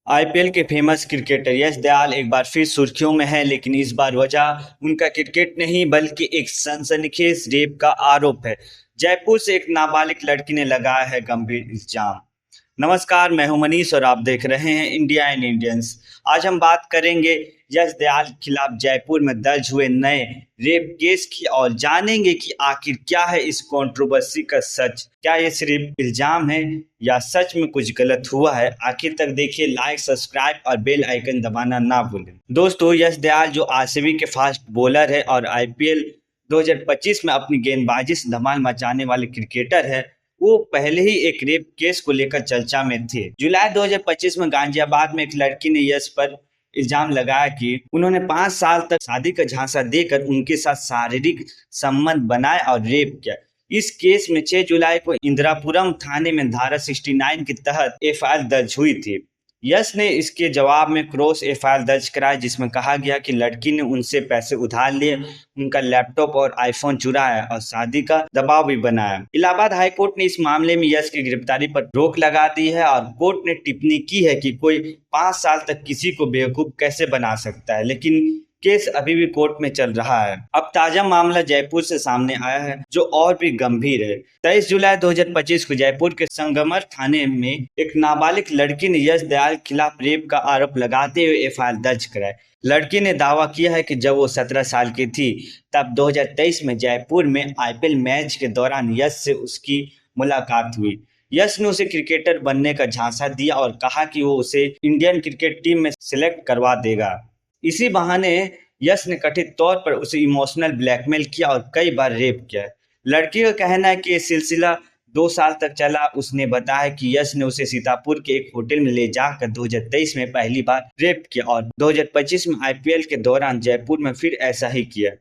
IPL के famous cricketer यश दयाल एक बार फिर सुर्खियों में है, लेकिन इस बार वजह उनका क्रिकेट नहीं बल्कि एक सनसनीखेज रेप का आरोप है। जयपुर से एक नाबालिग लड़की ने लगाया है गंभीर इल्जाम। नमस्कार, मैं हूं मनीष और आप देख रहे हैं इंडिया एंड इंडियंस। आज हम बात करेंगे यश दयाल के खिलाफ जयपुर में दर्ज हुए नए रेप केस की और जानेंगे कि आखिर क्या है इस कंट्रोवर्सी का सच। क्या ये सिर्फ इल्जाम है या सच में कुछ गलत हुआ है? आखिर तक देखिए। लाइक, सब्सक्राइब और बेल आइकन दबाना ना भूलें। दोस्तों, यश दयाल जो आरसीबी के फास्ट बॉलर है और आईपीएल 2025 में अपनी गेंदबाजी से धमाल मचाने वाले क्रिकेटर है, वो पहले ही एक रेप केस को लेकर चर्चा में थे। जुलाई 2025 में गाजियाबाद में एक लड़की ने यश पर इल्जाम लगाया कि उन्होंने 5 साल तक शादी का झांसा देकर उनके साथ शारीरिक संबंध बनाए और रेप किया। इस केस में 6 जुलाई को इंदिरापुरम थाने में धारा 69 के तहत एफआईआर दर्ज हुई थी। यश ने इसके जवाब में क्रॉस एफआईआर दर्ज कराया, जिसमें कहा गया कि लड़की ने उनसे पैसे उधार लिए, उनका लैपटॉप और आईफोन चुराया और शादी का दबाव भी बनाया। इलाहाबाद हाई कोर्ट ने इस मामले में यश की गिरफ्तारी पर रोक लगा दी है और कोर्ट ने टिप्पणी की है कि कोई 5 साल तक किसी को बेवकूफ कैसे बना सकता है, लेकिन केस अभी भी कोर्ट में चल रहा है। अब ताजा मामला जयपुर से सामने आया है, जो और भी गंभीर है। 23 जुलाई 2025 को जयपुर के संगमर थाने में एक नाबालिग लड़की ने यश दयाल के खिलाफ रेप का आरोप लगाते हुए एफआईआर दर्ज कराई। लड़की ने दावा किया है कि जब वो 17 साल की थी, तब 2023 में जयपुर में आईपीएल मैच के दौरान यश से उसकी मुलाकात हुई। यश ने उसे क्रिकेटर बनने का झांसा दिया और कहा कि वो उसे इंडियन क्रिकेट टीम में सिलेक्ट करवा देगा। इसी बहाने यश ने कथित तौर पर उसे इमोशनल ब्लैकमेल किया और कई बार रेप किया। लड़की का कहना है कि ये सिलसिला 2 साल तक चला। उसने बताया कि यश ने उसे सीतापुर के एक होटल में ले जाकर 2023 में पहली बार रेप किया और 2025 में आईपीएल के दौरान जयपुर में फिर ऐसा ही किया।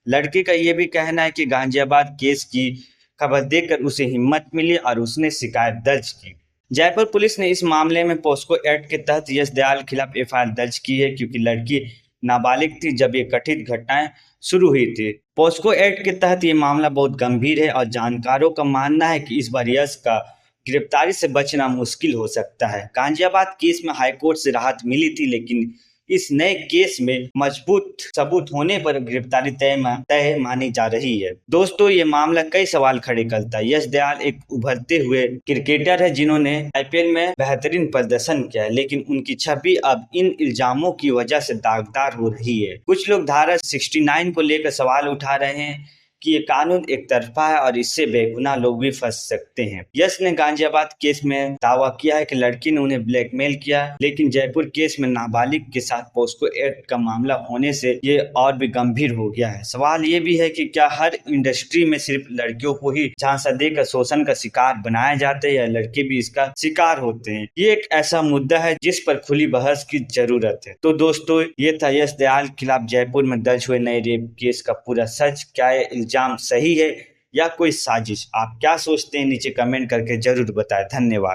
लड़की का ये भी कहना है कि गाजियाबाद केस की खबर देकर उसे हिम्मत मिली और उसने शिकायत दर्ज की। जयपुर पुलिस ने इस मामले में पोस्को एक्ट के तहत यश दयाल के खिलाफ एफआईआर दर्ज की है, क्योंकि लड़की नाबालिग थी जब ये कथित घटनाएं शुरू हुई थी। पोस्को एक्ट के तहत ये मामला बहुत गंभीर है और जानकारों का मानना है कि इस बार यश का गिरफ्तारी से बचना मुश्किल हो सकता है। गाजियाबाद केस में हाईकोर्ट से राहत मिली थी, लेकिन इस नए केस में मजबूत सबूत होने पर गिरफ्तारी तय मानी जा रही है। दोस्तों, ये मामला कई सवाल खड़े करता है। यश दयाल एक उभरते हुए क्रिकेटर है जिन्होंने आईपीएल में बेहतरीन प्रदर्शन किया है, लेकिन उनकी छवि अब इन इल्जामों की वजह से दागदार हो रही है। कुछ लोग धारा 69 को लेकर सवाल उठा रहे हैं कि ये कानून एक तरफा है और इससे बेगुनाह लोग भी फंस सकते हैं। यश ने गाजियाबाद केस में दावा किया है कि लड़की ने उन्हें ब्लैकमेल किया, लेकिन जयपुर केस में नाबालिग के साथ पोस्को एक्ट का मामला होने से ये और भी गंभीर हो गया है। सवाल ये भी है कि क्या हर इंडस्ट्री में सिर्फ लड़कियों को ही झांसा देकर शोषण का शिकार बनाया जाता है या लड़के भी इसका शिकार होते हैं? ये एक ऐसा मुद्दा है जिस पर खुली बहस की जरूरत है। तो दोस्तों, ये था यश दयाल के खिलाफ जयपुर में दर्ज हुए नए रेप केस का पूरा सच। क्या ये इल्जाम सही है या कोई साजिश? आप क्या सोचते हैं? नीचे कमेंट करके जरूर बताएं। धन्यवाद।